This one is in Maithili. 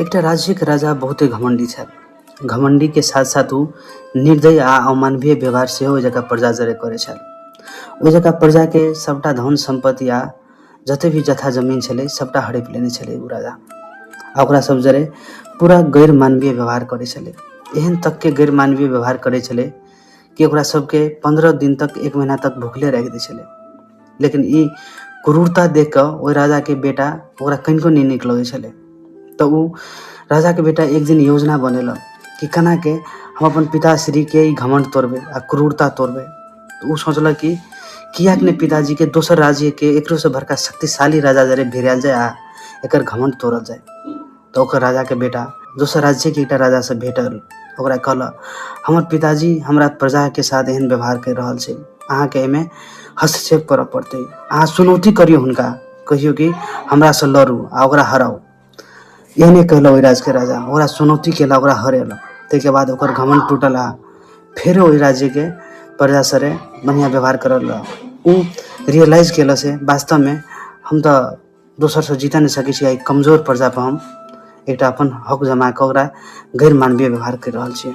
एकटा राज्यक राजा बहुते घमण्डी छल। घमण्डी के साथ साथ ऊ निर्दयी आ अमानवीय व्यवहार सेहो ओहि जगह प्रजा जरे करै छल। ओहि जगह प्रजा के सबटा धन सम्पत्ति आ जते भी जथा जमीन छलै सबटा हड़पि लेने छलै ऊ राजा। आ ओकरा सब जरे पूरा गैर मानवीय व्यवहार करै छलै। एहन तक के गैर मानवीय व्यवहार करै छलै कि ओकरा सबके 15 दिन तक 1 महीना तक भूखले राखि दै छलै। लेकिन ई क्रूरता देख कऽ ओहि राजा के बेटा ओकरा कनिको नहीं नीक लगै छलै। तो ऊ राजा के बेटा एक दिन योजना बनेलक कि केना के हम अपन पिताश्री के ई घमंड तोड़बै आ क्रूरता तोड़बै। तो ऊ सोचलक कि कियाक ने पिताजी के दोसर राज्य के एकरो से बड़का शक्तिशाली राजा जरे भिड़ायल जाए आ एकर घमंड तोड़ल जाए। तो ओकर राजा के बेटा दोसर राज्य के एकटा राजा से भेटल, ओकरा कहलक हमर पिताजी हमरा प्रजा के साथ एहन व्यवहार कर रहल छै, अहाँ के एमे हस्तक्षेप करऽ पड़तै। अहाँ चुनौती करियो हुनका, कहियो कि हमरा से लड़ू आ ओकरा हराऊ। एहने कहलक ओहि राज्य के राजा, ओकरा चुनौती केलक, ओकरा हरेलक। ताहिके बाद ओकर घमंड टूटल आ फेरो ओहि राज्य के प्रजा सरे बढ़िया व्यवहार करल रहल। ऊ रियलाइज केलक से वास्तव में हम तो दोसर से जीत नहीं सकै छी, कमजोर प्रजा पर हम एकटा अपन हक जमा कऽ ओकरा गैर मानवीय व्यवहार कर रहल छी।